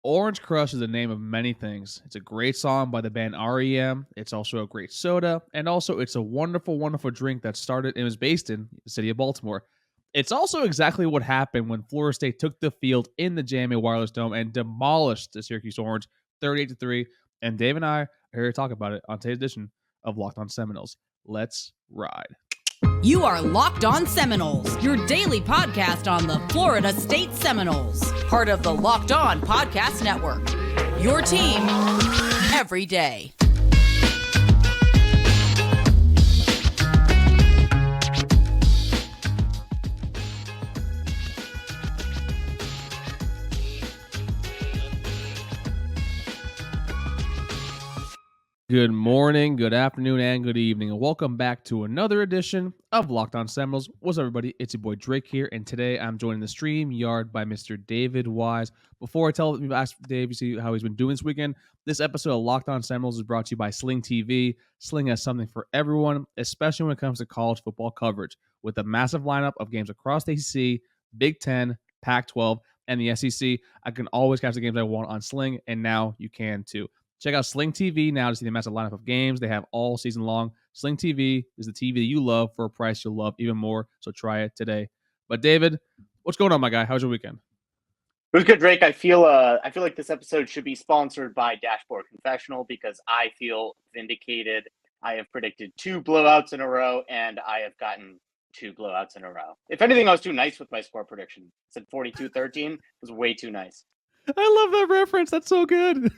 Orange Crush is the name of many things. It's a great song by the band REM. It's also a great soda, and also it's a wonderful, wonderful drink that started and was based in the city of Baltimore. It's also exactly what happened when Florida State took the field in the JMA Wireless Dome and demolished the Syracuse Orange 38-3. And Dave and I are here to talk about it on today's edition of Locked On Seminoles. Let's ride. You are Locked On Seminoles, your daily podcast on the Florida State Seminoles, part of the Locked On Podcast Network. Your team every day. Good morning, good afternoon, and good evening, and welcome back to another edition of Locked On Seminoles. What's up, everybody? It's your boy Drake here, and today I'm joined in the stream yard by Mr. David Wise. Before I ask Dave to see how he's been doing this weekend, this episode of Locked On Seminoles is brought to you by Sling TV. Sling has something for everyone, especially when it comes to college football coverage. With a massive lineup of games across the ACC, Big Ten, Pac-12, and the SEC, I can always catch the games I want on Sling, and now you can too. Check out Sling TV now to see the massive lineup of games they have all season long. Sling TV is the TV that you love for a price you'll love even more, so try it today. But David, what's going on, my guy? How's your weekend? It was good, Drake. I feel like this episode should be sponsored by Dashboard Confessional because I feel vindicated. I have predicted 2 blowouts in a row, and I have gotten 2 blowouts in a row. If anything, I was too nice with my score prediction. I said 42-13. It was way too nice. I love that reference. That's so good.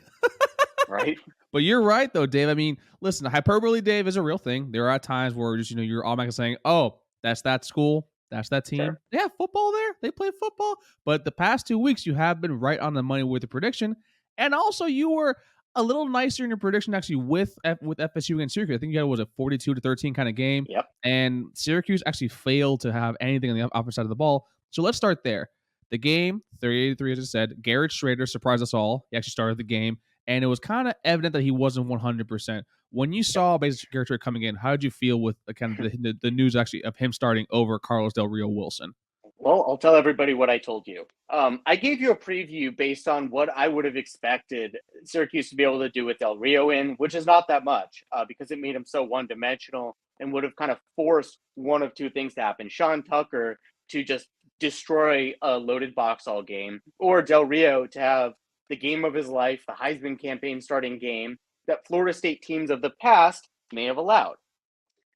Right? But you're right, though, Dave. I mean, listen, hyperbole, Dave, is a real thing. There are times where just, you're automatically saying, oh, that's that school. That's that team. Sure. They have football there. They play football. But the past 2 weeks, you have been right on the money with the prediction. And also, you were a little nicer in your prediction, actually, with FSU against Syracuse. I think you had, was a 42-13 kind of game. Yep. And Syracuse actually failed to have anything on the opposite side of the ball. So let's start there. The game, 38-3, as I said, Garrett Shrader surprised us all. He actually started the game. And it was kind of evident that he wasn't 100%. When you saw basically Garrett Shrader coming in, how did you feel with the news actually of him starting over Carlos Del Rio Wilson? Well, I'll tell everybody what I told you. I gave you a preview based on what I would have expected Syracuse to be able to do with Del Rio in, which is not that much because it made him so one-dimensional and would have kind of forced one of two things to happen. Sean Tucker to just destroy a loaded box all game, or Del Rio to have the game of his life, the Heisman campaign starting game that Florida State teams of the past may have allowed.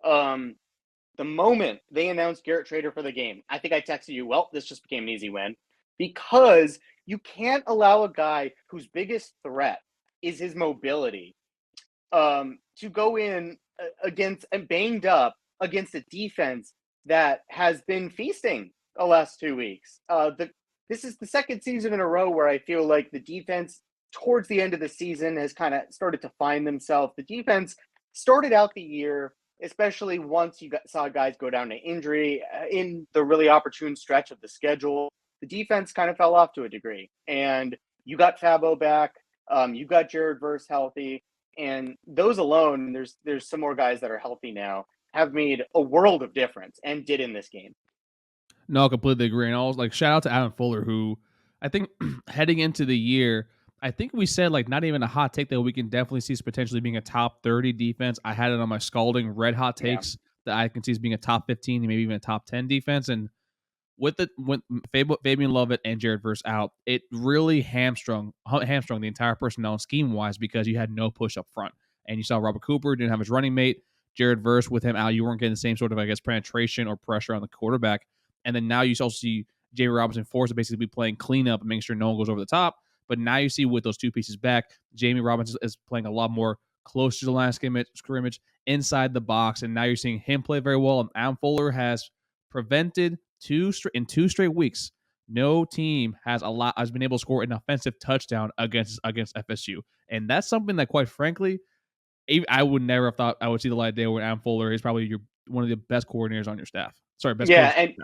The moment they announced Garrett Shrader for the game, I think I texted you, well, this just became an easy win, because you can't allow a guy whose biggest threat is his mobility to go in against and banged up against a defense that has been feasting the last 2 weeks. This is the second season in a row where I feel like the defense towards the end of the season has kind of started to find themselves. The defense started out the year, especially once you saw guys go down to injury in the really opportune stretch of the schedule. The defense kind of fell off to a degree. And you got Fabo back. You got Jared Verse healthy. And those alone, there's some more guys that are healthy now, have made a world of difference and did in this game. No, completely agree. And also, shout out to Adam Fuller, who I think heading into the year, I think we said not even a hot take that we can definitely see as potentially being a top 30 defense. I had it on my scalding red hot takes that I can see as being a top 15 and maybe even a top 10 defense. And with Fabian Lovett and Jared Verse out, it really hamstrung the entire personnel and scheme wise because you had no push up front. And you saw Robert Cooper didn't have his running mate. Jared Verse with him out, you weren't getting the same sort of, penetration or pressure on the quarterback. And then now you also see Jamie Robinson forced to basically be playing cleanup and making sure no one goes over the top. But now you see with those two pieces back, Jamie Robinson is playing a lot more close to the line of scrimmage inside the box. And now you're seeing him play very well. And Adam Fuller has prevented in 2 straight weeks. No team has been able to score an offensive touchdown against FSU. And that's something that, quite frankly, I would never have thought I would see the light of day where Adam Fuller is probably one of the best coordinators on your staff. Sorry, best coach.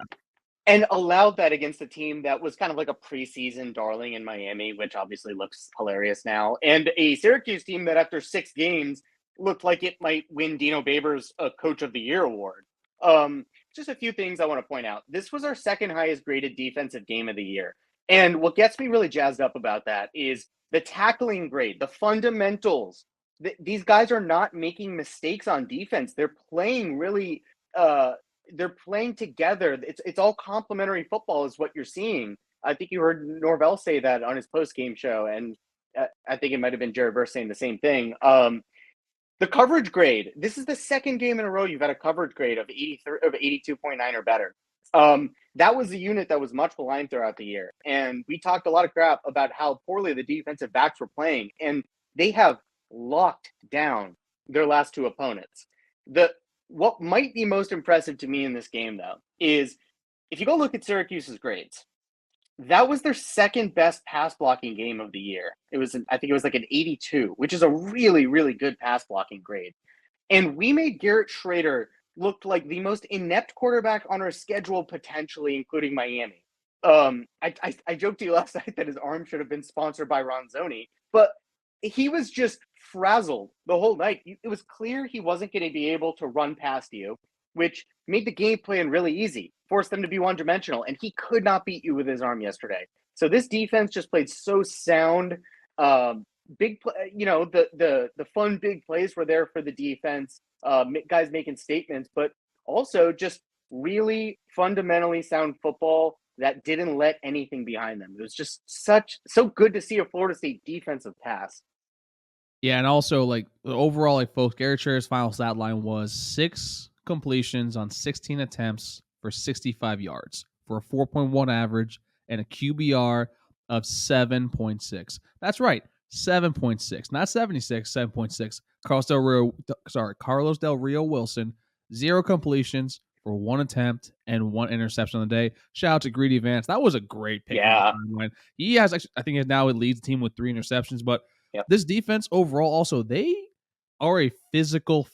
And allowed that against a team that was kind of like a preseason darling in Miami, which obviously looks hilarious now, and a Syracuse team that after 6 games looked like it might win Dino Babers a Coach of the Year award. Just a few things I want to point out. This was our second highest graded defensive game of the year. And what gets me really jazzed up about that is the tackling grade, the fundamentals. These guys are not making mistakes on defense. They're playing really they're playing together. It's all complementary football is what you're seeing. I think you heard Norvell say that on his post-game show, and I think it might have been Jared Verse saying the same thing. The coverage grade. This is the second game in a row you've had a coverage grade of 82.9 or better. That was a unit that was much maligned throughout the year. And we talked a lot of crap about how poorly the defensive backs were playing. And they have locked down their last two opponents. What might be most impressive to me in this game, though, is if you go look at Syracuse's grades, that was their second best pass blocking game of the year. I think it was like an 82, which is a really, really good pass blocking grade. And we made Garrett Shrader look like the most inept quarterback on our schedule, potentially, including Miami. I joked to you last night that his arm should have been sponsored by Ronzoni, but he was just frazzled the whole night. It was clear he wasn't going to be able to run past you, which made the game plan really easy, forced them to be one-dimensional, and he could not beat you with his arm yesterday. So this defense just played so sound. Big play, the fun big plays were there for the defense. Guys making statements, but also just really fundamentally sound football that didn't let anything behind them. It was just so good to see a Florida State defensive pass. Yeah, and also like overall, like folks, Garrett Shrader's final stat line was 6 completions on 16 attempts for 65 yards for a 4.1 average and a QBR of 7.6. That's right, 7.6, not 76, 7.6. Carlos Del Rio Wilson, 0 completions for 1 attempt and 1 interception on the day. Shout out to Greedy Vance. That was a great pick. Yeah. He has actually, I think now it leads the team with 3 interceptions, but yep. This defense overall also, they are a physical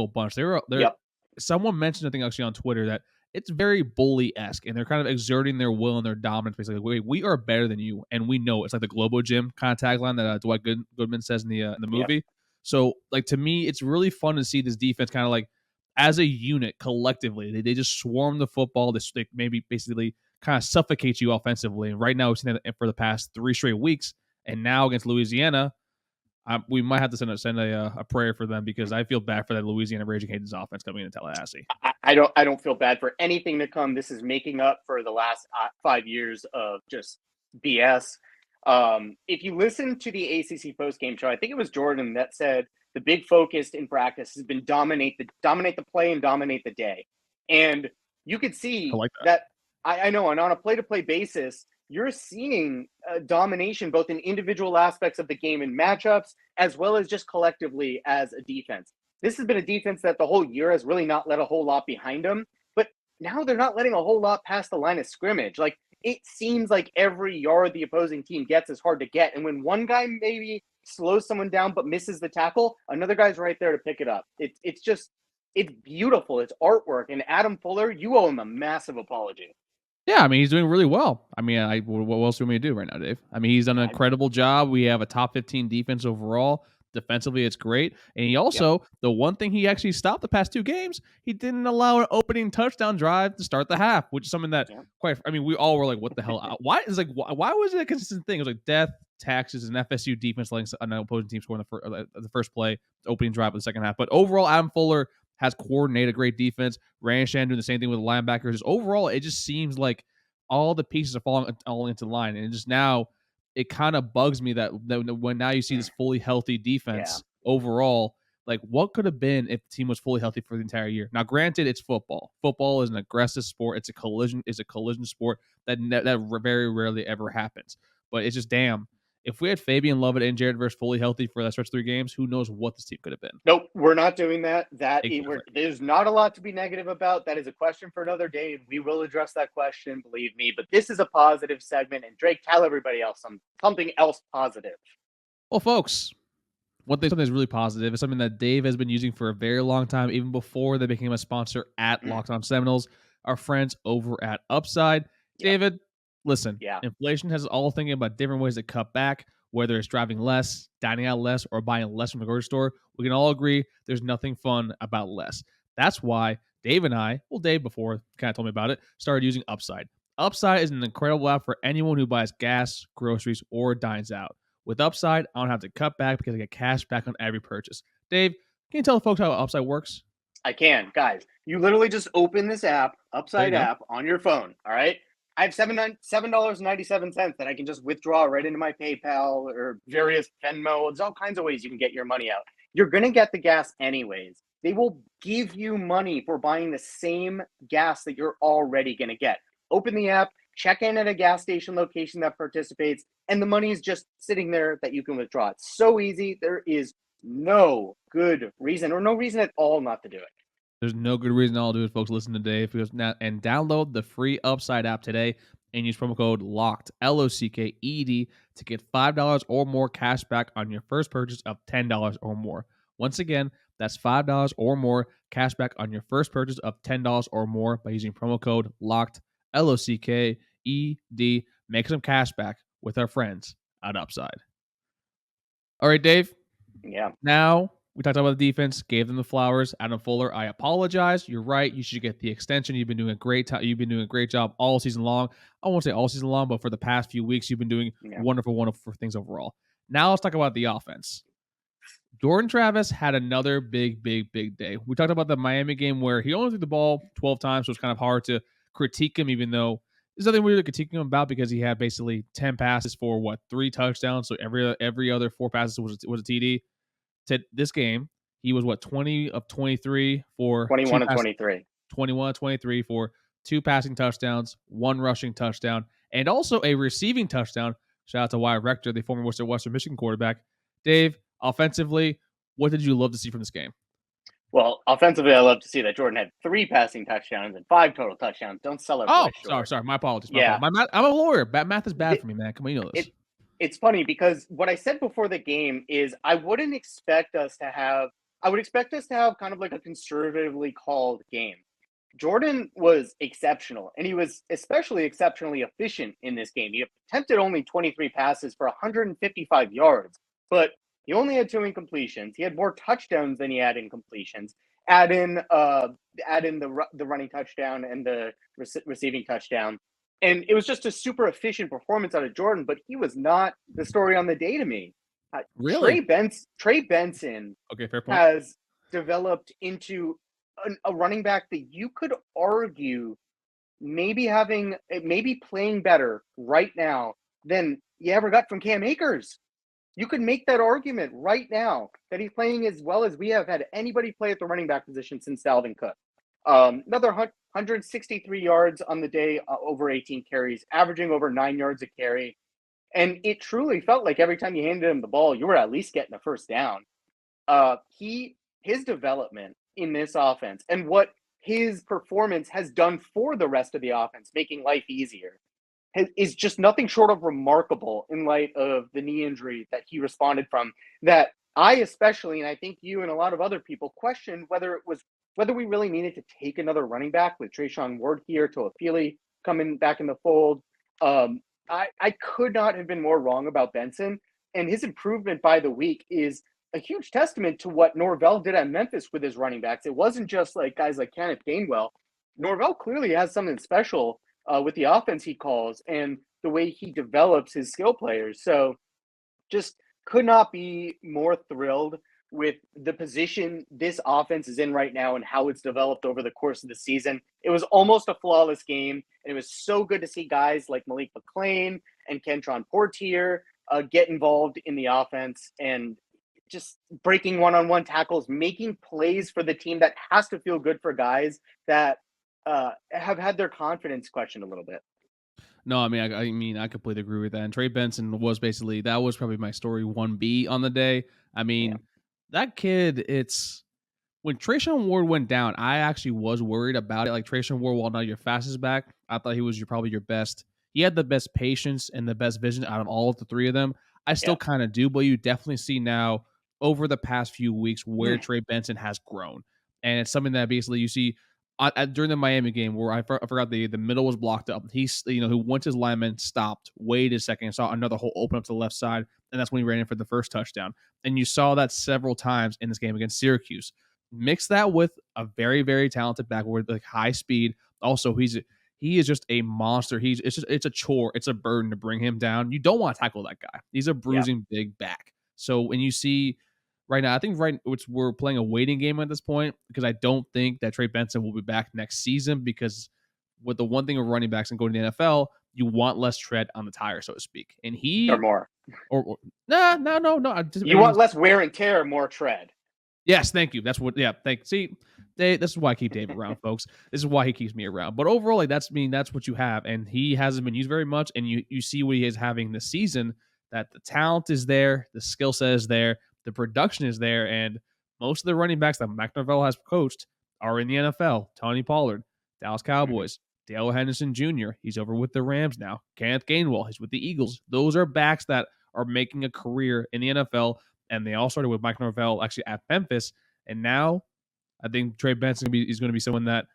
bunch. They're yep. Someone mentioned, I think actually on Twitter, that it's very bully-esque, and they're kind of exerting their will and their dominance. Basically, we are better than you, and we know it's like the Globo Gym kind of tagline that Dwight Goodman says in the movie. Yep. So, like, to me, it's really fun to see this defense kind of like as a unit collectively. They just swarm the football. They maybe basically kind of suffocate you offensively. And right now, we've seen that for the past 3 straight weeks, and now against Louisiana, we might have to send a prayer for them, because I feel bad for that Louisiana Raging Cajuns offense coming into Tallahassee. I don't feel bad for anything to come. This is making up for the last 5 years of just BS. If you listen to the ACC postgame show, I think it was Jordan that said the big focus in practice has been dominate the play and dominate the day. And you could see that I know, and on a play-to-play basis, you're seeing domination both in individual aspects of the game and matchups, as well as just collectively as a defense. This has been a defense that the whole year has really not let a whole lot behind them, but now they're not letting a whole lot past the line of scrimmage. Like, it seems like every yard the opposing team gets is hard to get. And when one guy maybe slows someone down but misses the tackle, another guy's right there to pick it up. It's beautiful. It's artwork. And Adam Fuller, you owe him a massive apology. Yeah, I mean, he's doing really well. I mean, what else do we want me to do right now, Dave? I mean, he's done an incredible job. We have a top 15 defense overall. Defensively, it's great. And he also, the one thing he actually stopped the past 2 games, he didn't allow an opening touchdown drive to start the half, which is something that we all were like, what the hell? Why was it a consistent thing? It was like death, taxes, and FSU defense letting an opposing team score in the first play, opening drive of the second half. But overall, Adam Fuller has coordinated a great defense. Ranshan doing the same thing with the linebackers. Just overall, it just seems like all the pieces are falling all into line. And just now, it kind of bugs me that when now you see this fully healthy defense overall, like what could have been if the team was fully healthy for the entire year. Now, granted, it's football. Football is an aggressive sport. It's a collision sport that very rarely ever happens. But it's just damn. If we had Fabian Lovett and Jared Verse fully healthy for that stretch of 3 games, who knows what this team could have been? Nope, we're not doing that. There's not a lot to be negative about. That is a question for another day, and we will address that question, believe me. But this is a positive segment, and Drake, tell everybody else something else positive. Well, folks, something that's really positive is something that Dave has been using for a very long time, even before they became a sponsor at Locked On Seminoles. Our friends over at Upside. David, listen, inflation has us all thinking about different ways to cut back, whether it's driving less, dining out less, or buying less from the grocery store. We can all agree there's nothing fun about less. That's why Dave and I, Dave before kind of told me about it, started using Upside. Upside is an incredible app for anyone who buys gas, groceries, or dines out. With Upside, I don't have to cut back because I get cash back on every purchase. Dave, can you tell the folks how Upside works? I can, guys. You literally just open this app, Upside There you go. app, on your phone. All right. I have $7.97 that I can just withdraw right into my PayPal or various Venmo. There's all kinds of ways you can get your money out. You're going to get the gas anyways. They will give you money for buying the same gas that you're already going to get. Open the app, check in at a gas station location that participates, and the money is just sitting there that you can withdraw. It's so easy. There is no good reason or no reason at all not to do it. There's no good reason I'll do it, folks. Listen to Dave and download the free Upside app today and use promo code LOCKED, LOCKED, to get $5 or more cash back on your first purchase of $10 or more. Once again, that's $5 or more cash back on your first purchase of $10 or more by using promo code LOCKED, LOCKED. Make some cash back with our friends at Upside. All right, Dave. Yeah. Now, we talked about the defense, gave them the flowers. Adam Fuller, I apologize. You're right. You should get the extension. You've been doing a great You've been doing a great job all season long. I won't say all season long, but for the past few weeks, you've been doing wonderful things overall. Now let's talk about the offense. Jordan Travis had another big day. We talked about the Miami game where he only threw the ball 12 times, so it's kind of hard to critique him, even though there's nothing really to critique him about because he had basically 10 passes for 3 touchdowns. So every other 4 passes was a TD. To this game, he was 20 of 23 for 21 of 23. 21 of 23 for 2 passing touchdowns, 1 rushing touchdown, and also a receiving touchdown. Shout out to Wyatt Rector, the former Western Michigan quarterback. Dave, offensively, what did you love to see from this game? Well, offensively, I love to see that Jordan had 3 passing touchdowns and 5 total touchdowns. Don't sell it. Oh, sorry. My apologies. I'm a lawyer. Math is bad for me, man. Come on, you know this. It's funny because what I said before the game is I would expect us to have kind of like a conservatively called game. Jordan was exceptional, and he was especially exceptionally efficient in this game. He attempted only 23 passes for 155 yards, but he only had 2 incompletions. He had more touchdowns than he had incompletions. Add in the running touchdown and the receiving touchdown. And it was just a super efficient performance out of Jordan, but he was not the story on the day to me. Really? Trey Benson fair point. has developed into a running back that you could argue maybe playing better right now than you ever got from Cam Akers. You could make that argument right now that he's playing as well as we have had anybody play at the running back position since Dalvin Cook. Another 163 yards on the day, over 18 carries, averaging over 9 yards a carry. And it truly felt like every time you handed him the ball, you were at least getting a first down. His development in this offense and what his performance has done for the rest of the offense, making life easier, is just nothing short of remarkable in light of the knee injury that he responded from. That I especially, and I think you and a lot of other people, questioned whether we really needed to take another running back with Trayshawn Ward here, Toafili coming back in the fold. I could not have been more wrong about Benson, and his improvement by the week is a huge testament to what Norvell did at Memphis with his running backs. It wasn't just like guys like Kenneth Gainwell. Norvell clearly has something special with the offense he calls and the way he develops his skill players. So just could not be more thrilled with the position this offense is in right now and how it's developed over the course of the season. It was almost a flawless game, and it was so good to see guys like Malik McClain and Kentron Portier get involved in the offense and just breaking one-on-one tackles, making plays for the team. That has to feel good for guys that have had their confidence questioned a little bit. No, I completely agree with that. And Trey Benson that was probably my story 1B on the day. That kid, when Trayshawn Ward went down, I actually was worried about it. Like Trayshawn Ward, while not your fastest back, I thought he was probably your best. He had the best patience and the best vision out of all of the 3 of them. I still kind of do, but you definitely see now over the past few weeks where Trey Benson has grown. And it's something that basically you see during the Miami game where I forgot the middle was blocked up. He once his lineman stopped, waited a second, and saw another hole open up to the left side, and that's when he ran in for the first touchdown. And you saw that several times in this game against Syracuse. Mix that with a very, very talented back with like high speed. Also, he is just a monster. It's a chore. It's a burden to bring him down. You don't want to tackle that guy. He's a bruising big back. So when you see right now, I think we're playing a waiting game at this point because I don't think that Trey Benson will be back next season because with the one thing of running backs and going to the NFL, you want less tread on the tire, so to speak. And or more. Or no. You want less wear and tear, more tread. Yes, thank you. That's what. Yeah, see, this is why I keep Dave around, folks. This is why he keeps me around. But overall, like that's what you have, and he hasn't been used very much. And you see what he is having this season. That the talent is there, the skill set is there, the production is there, and most of the running backs that Mike Norvell has coached are in the NFL. Tony Pollard, Dallas Cowboys, Dale Henderson Jr. He's over with the Rams now. Kenneth Gainwell, he's with the Eagles. Those are backs that are making a career in the NFL. And they all started with Mike Norvell actually at Memphis. And now I think Trey Benson is going to be someone that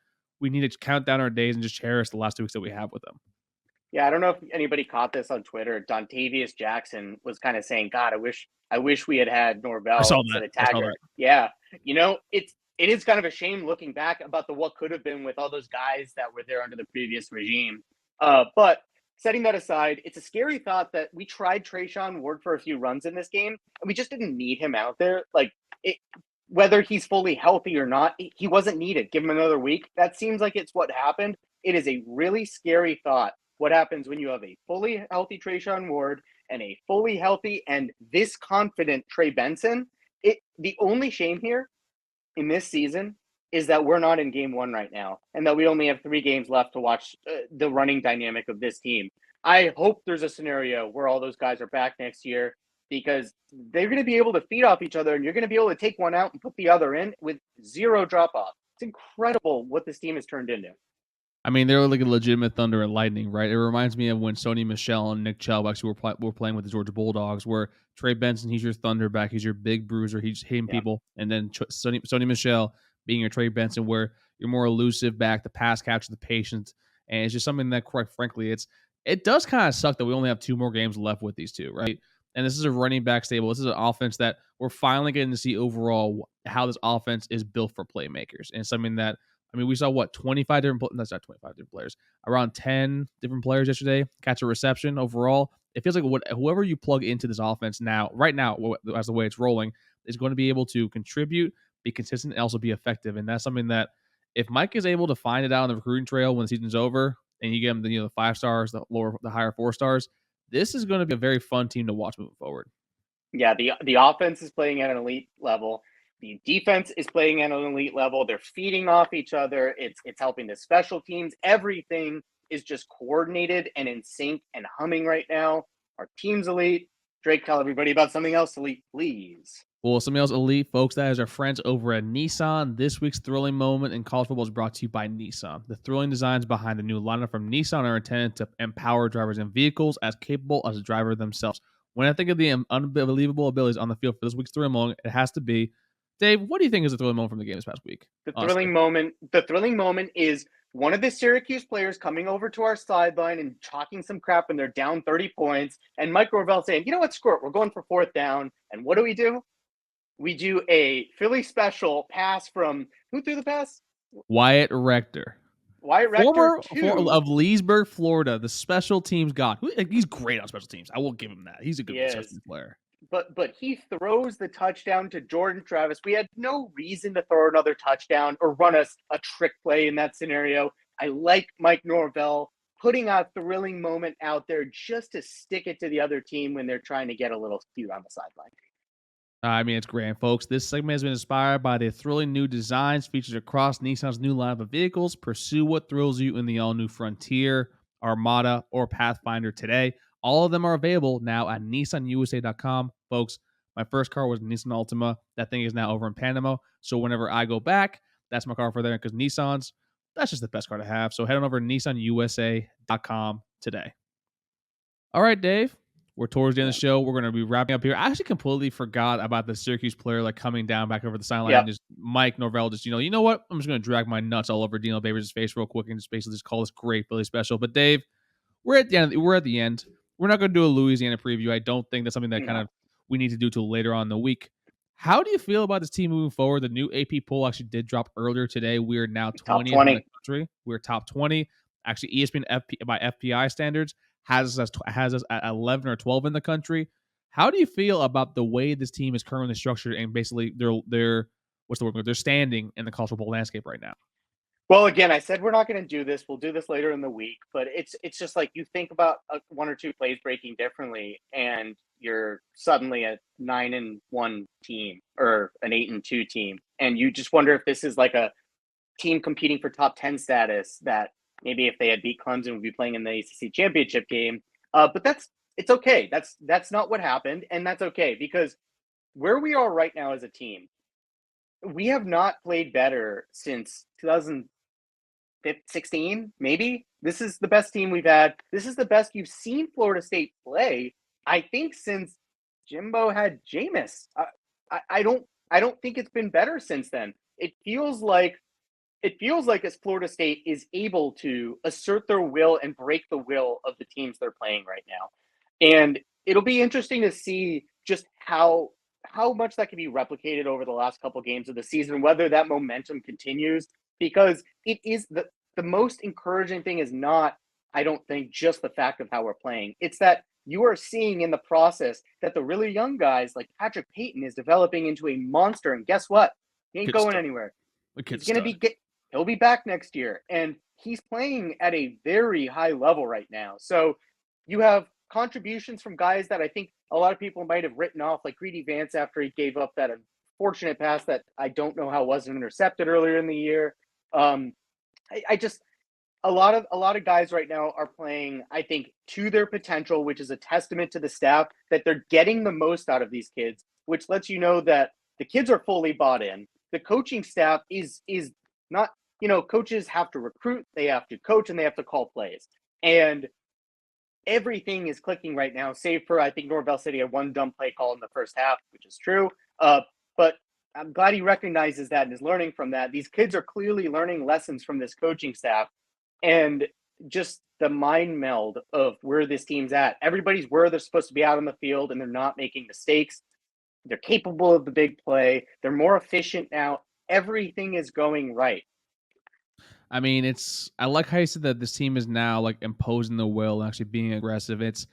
we need to count down our days and just cherish the last 2 weeks that we have with him. Yeah, I don't know if anybody caught this on Twitter. Dontavius Jackson was kind of saying, God, I wish we had Norvell instead of Taggart. Yeah. It is kind of a shame looking back about what could have been with all those guys that were there under the previous regime. But setting that aside, it's a scary thought that we tried Trayshawn Ward for a few runs in this game, and we just didn't need him out there. Whether he's fully healthy or not, he wasn't needed. Give him another week. That seems like it's what happened. It is a really scary thought. What happens when you have a fully healthy Trayshawn Ward and a fully healthy and this confident Trey Benson? The only shame here in this season is that we're not in game 1 right now and that we only have 3 games left to watch the running dynamic of this team. I hope there's a scenario where all those guys are back next year because they're going to be able to feed off each other and you're going to be able to take one out and put the other in with 0 drop-off. It's incredible what this team has turned into. I mean, they're like a legitimate thunder and lightning, right? It reminds me of when Sony Michel and Nick Chubb actually were playing with the Georgia Bulldogs, where Trey Benson, he's your thunderback, he's your big bruiser, he's hitting people, and then Sony Michel being your Trey Benson, where you're more elusive back, the pass catcher, the patience, and it's just something that, quite frankly, it does kind of suck that we only have 2 more games left with these two, right? And this is a running back stable. This is an offense that we're finally getting to see overall how this offense is built for playmakers, and something that. I mean, we saw 25 different. That's not 25 different players. Around 10 different players yesterday catch a reception overall. It feels like whoever you plug into this offense right now, as the way it's rolling, is going to be able to contribute, be consistent, and also be effective. And that's something that if Mike is able to find it out on the recruiting trail when the season's over, and you get him the 5 stars, the higher 4 stars, this is going to be a very fun team to watch moving forward. Yeah, the offense is playing at an elite level. The defense is playing at an elite level. They're feeding off each other. It's helping the special teams. Everything is just coordinated and in sync and humming right now. Our team's elite. Drake, tell everybody about something else elite, please. Well, something else elite, folks, that is our friends over at Nissan. This week's thrilling moment in college football is brought to you by Nissan. The thrilling designs behind the new lineup from Nissan are intended to empower drivers and vehicles as capable as the driver themselves. When I think of the unbelievable abilities on the field for this week's thrilling moment, it has to be Dave, what do you think is the thrilling moment from the game this past week? The thrilling moment is one of the Syracuse players coming over to our sideline and talking some crap when they're down 30 points, and Mike Norvell saying, you know what, screw it, we're going for 4th down. And what do? We do a Philly special pass from, who threw the pass? Wyatt Rector. Former of Leesburg, Florida, the special teams god. He's great on special teams. I will give him that. He's a good special teams player. But he throws the touchdown to Jordan Travis. We had no reason to throw another touchdown or run a trick play in that scenario. I like Mike Norvell putting a thrilling moment out there just to stick it to the other team when they're trying to get a little cute on the sideline. I mean, it's grand, folks. This segment has been inspired by the thrilling new designs featured across Nissan's new lineup of vehicles. Pursue what thrills you in the all-new Frontier, Armada, or Pathfinder today. All of them are available now at NissanUSA.com. Folks, my first car was Nissan Altima. That thing is now over in Panama. So whenever I go back, that's my car for there because Nissan's, that's just the best car to have. So head on over to NissanUSA.com today. All right, Dave. We're towards the end of the show. We're going to be wrapping up here. I actually completely forgot about the Syracuse player coming down back over the sideline. And just Mike Norvell just, you know what? I'm just going to drag my nuts all over Dino Babers' face real quick and just basically just call this great Philly special. But Dave, we're at the end. We're not going to do a Louisiana preview. I don't think that's something that kind of we need to do till later on in the week. How do you feel about this team moving forward? The new AP poll actually did drop earlier today. We are now 20th in the country. We're top 20. Actually, ESPN by FPI standards has us at 11 or 12 in the country. How do you feel about the way this team is currently structured and basically their what's the word? They're standing in the college football landscape right now. Well, again, I said we're not going to do this. We'll do this later in the week, but it's just like you think about one or two plays breaking differently, and you're suddenly a 9-1 team or an 8-2 team, and you just wonder if this is like a team competing for top 10 status that maybe if they had beat Clemson would be playing in the ACC championship game. But it's okay. That's not what happened, and that's okay because where we are right now as a team, we have not played better since 2016, maybe. This is the best team we've had. This is the best you've seen Florida State play, I think, since Jimbo had Jameis. I don't think it's been better since then. It feels like as Florida State is able to assert their will and break the will of the teams they're playing right now. And it'll be interesting to see just how much that can be replicated over the last couple games of the season, whether that momentum continues, because it is the most encouraging thing is not, I don't think, just the fact of how we're playing. It's that you are seeing in the process that the really young guys like Patrick Payton is developing into a monster. And guess what? He ain't going anywhere. He'll be back next year. And he's playing at a very high level right now. So you have contributions from guys that I think a lot of people might have written off, like Greedy Vance after he gave up that unfortunate pass that I don't know how wasn't intercepted earlier in the year. I just a lot of guys right now are playing, I think, to their potential, which is a testament to the staff that they're getting the most out of these kids, which lets you know that the kids are fully bought in. The coaching staff is not, coaches have to recruit, they have to coach, and they have to call plays. And everything is clicking right now, save for, I think, Norvell City had one dumb play call in the first half, which is true. But I'm glad he recognizes that and is learning from that. These kids are clearly learning lessons from this coaching staff. And just the mind meld of where this team's at. Everybody's where they're supposed to be out on the field, and they're not making mistakes. They're capable of the big play. They're more efficient now. Everything is going right. I mean, I like how you said that this team is now like imposing the will and actually being aggressive. It's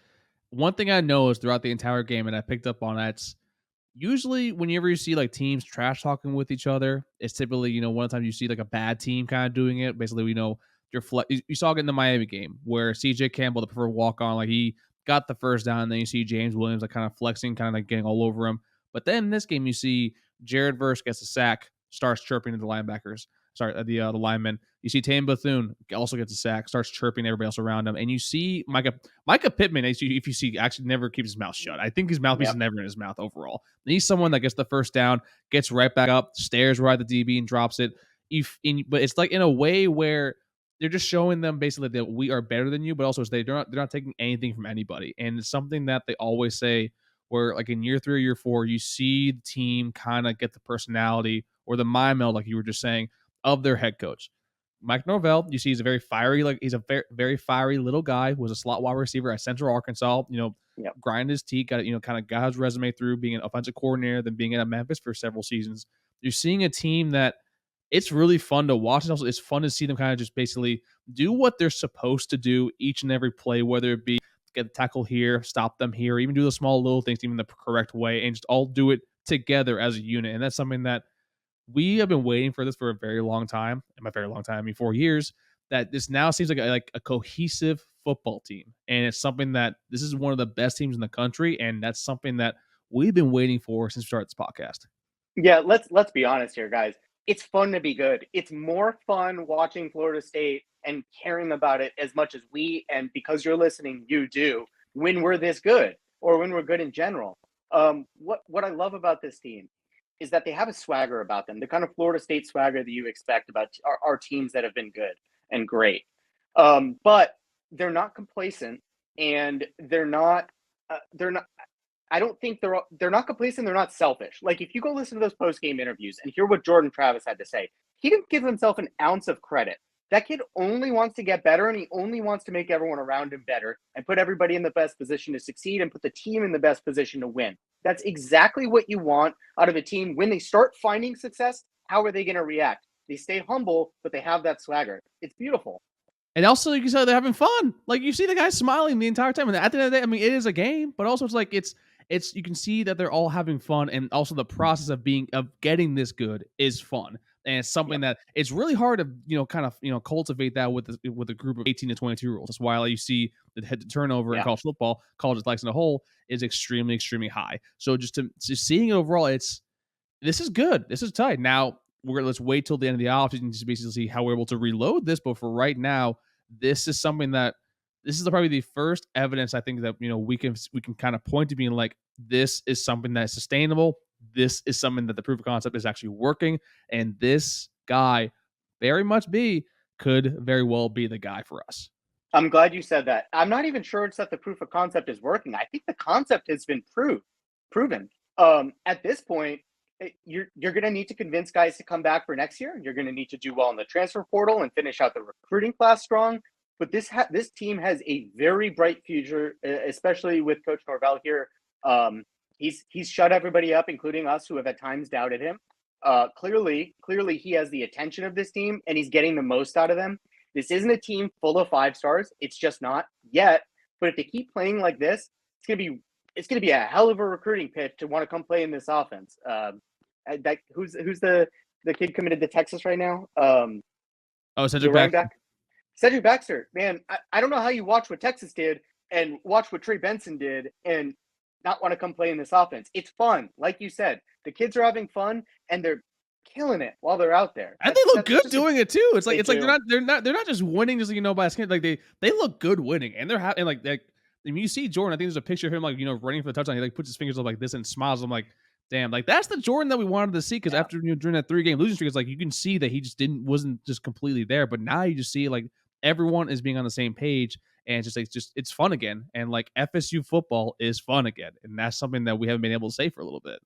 one thing I know is throughout the entire game, and I picked up on that. It's usually whenever you see like teams trash talking with each other, it's typically, one of the times you see like a bad team kind of doing it. Basically, you saw it in the Miami game where CJ Campbell, the preferred walk on, like he got the first down, and then you see James Williams like kind of flexing, kind of like getting all over him. But then in this game, you see Jared Verse gets a sack, starts chirping to the linebackers. Sorry, the linemen. You see Tane Bethune also gets a sack, starts chirping everybody else around him. And you see Micah Pittman, if you see, actually never keeps his mouth shut. I think his mouthpiece is never in his mouth overall. And he's someone that gets the first down, gets right back up, stares right at the DB and drops it. But it's like in a way where they're just showing them basically that we are better than you, but also they're not taking anything from anybody. And it's something that they always say where like in year 3 or year 4, you see the team kind of get the personality or the mind meld, like you were just saying, of their head coach. Mike Norvell, you see he's a very fiery, very fiery little guy, was a slot wide receiver at Central Arkansas, grinded his teeth, kind of got his resume through being an offensive coordinator, then being at Memphis for several seasons. You're seeing a team that it's really fun to watch. And also it's fun to see them kind of just basically do what they're supposed to do each and every play, whether it be get the tackle here, stop them here, or even do the small little things even the correct way, and just all do it together as a unit. And that's something that we have been waiting for this for a very long time. And by very long time, I mean 4 years, that this now seems like a cohesive football team. And it's something that this is one of the best teams in the country. And that's something that we've been waiting for since we started this podcast. Yeah, let's be honest here, guys. It's fun to be good. It's more fun watching Florida State and caring about it as much as we, and because you're listening, you do, when we're this good or when we're good in general. What I love about this team is that they have a swagger about them, the kind of Florida State swagger that you expect about our teams that have been good and great. But they're not complacent, and they're not. I don't think they're not complacent. They're not selfish. Like if you go listen to those post-game interviews and hear what Jordan Travis had to say, he didn't give himself an ounce of credit. That kid only wants to get better, and he only wants to make everyone around him better and put everybody in the best position to succeed and put the team in the best position to win. That's exactly what you want out of a team. When they start finding success, how are they going to react? They stay humble, but they have that swagger. It's beautiful. And also, you can tell they're having fun. Like, you see the guys smiling the entire time. And at the end of the day, I mean, it is a game, but also it's like it's you can see that they're all having fun, and also the process of getting this good is fun. And it's something that it's really hard to kind of cultivate that with a group of 18 to 22-year-olds. That's why you see the head to turnover in college football, college athletics in a whole, is extremely, extremely high. So just seeing it overall, this is good. This is tight. Now let's wait till the end of the offseason to basically see how we're able to reload this. But for right now, this is something that this is probably the first evidence I think that we can kind of point to being like, this is something that is sustainable. This is something that the proof of concept is actually working, and this guy could very well be the guy for us. I'm glad you said that. I'm not even sure it's that the proof of concept is working. I think the concept has been proven. At this point, you're going to need to convince guys to come back for next year. You're going to need to do well in the transfer portal and finish out the recruiting class strong. But this team has a very bright future, especially with Coach Norvell here. He's shut everybody up, including us, who have at times doubted him. Clearly, he has the attention of this team, and he's getting the most out of them. This isn't a team full of 5 stars. It's just not yet. But if they keep playing like this, it's gonna be a hell of a recruiting pitch to want to come play in this offense. Who's the kid committed to Texas right now? Cedric Baxter. Cedric Baxter, man, I don't know how you watch what Texas did and watch what Trey Benson did and not want to come play in this offense. It's fun, like you said. The kids are having fun and they're killing it while they're out there. And they look good doing it too. It's like they're not just winning just by skin. Like they look good winning, and they're having like you see Jordan. I think there's a picture of him running for the touchdown. He puts his fingers up like this and smiles. I'm like, damn, that's the Jordan that we wanted to see. Because after during that 3-game losing streak, it's you can see that he just wasn't just completely there. But now you just see everyone is being on the same page, and it's fun again. And FSU football is fun again, and that's something that we haven't been able to say for a little bit.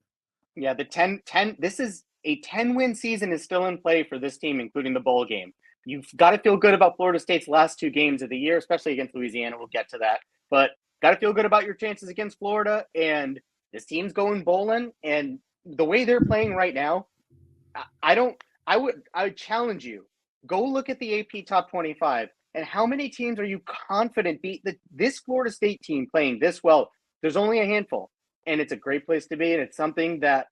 Yeah, the 10. This is a 10-win season is still in play for this team, including the bowl game. You've got to feel good about Florida State's last 2 games of the year, especially against Louisiana. We'll get to that, but got to feel good about your chances against Florida. And this team's going bowling, and the way they're playing right now, I would challenge you. Go look at the AP Top 25, and how many teams are you confident beat this Florida State team playing this well? There's only a handful, and it's a great place to be, and it's something that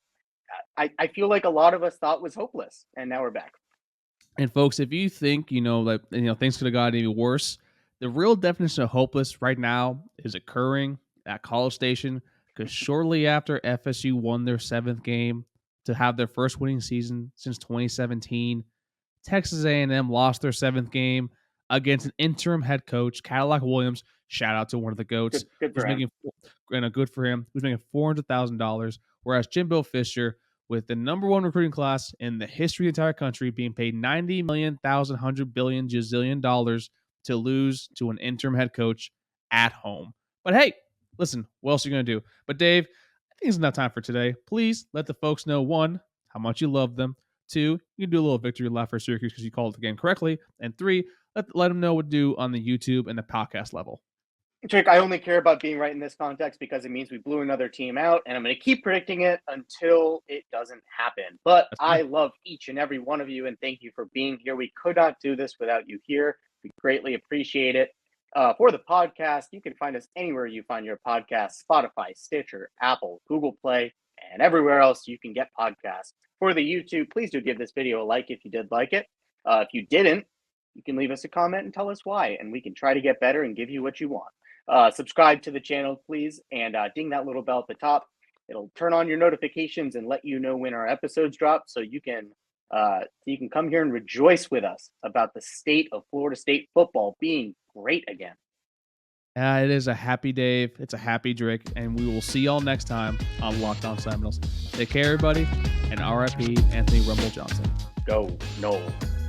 I feel like a lot of us thought was hopeless, and now we're back. And folks, if you think things could have gotten even worse, the real definition of hopeless right now is occurring at College Station, because shortly after FSU won their 7th game to have their first winning season since 2017, Texas A&M lost their 7th game against an interim head coach, Cadillac Williams. Shout out to one of the GOATs. Good for him. Good for him. Who's making $400,000, whereas Jimbo Fisher, with the number 1 recruiting class in the history of the entire country, being paid $90 million, $100 billion, gazillion dollars to lose to an interim head coach at home. But hey, listen, what else are you going to do? But Dave, I think it's enough time for today. Please let the folks know, 1, how much you love them. 2, you can do a little victory lap for Syracuse because you called the game correctly. And 3, let them know what to do on the YouTube and the podcast level. Trick, I only care about being right in this context because it means we blew another team out, and I'm going to keep predicting it until it doesn't happen. But I love each and every one of you, and thank you for being here. We could not do this without you here. We greatly appreciate it. For the podcast, you can find us anywhere you find your podcast: Spotify, Stitcher, Apple, Google Play, and everywhere else you can get podcasts. For the YouTube, please do give this video a like if you did like it. If you didn't, you can leave us a comment and tell us why, and we can try to get better and give you what you want. Subscribe to the channel, please, and ding that little bell at the top. It'll turn on your notifications and let you know when our episodes drop, so you can come here and rejoice with us about the state of Florida State football being great again. It is a happy Dave. It's a happy Drick, and we will see y'all next time on Locked On Seminoles. Take care, everybody, and RIP Anthony Rumble Johnson. Go Noles.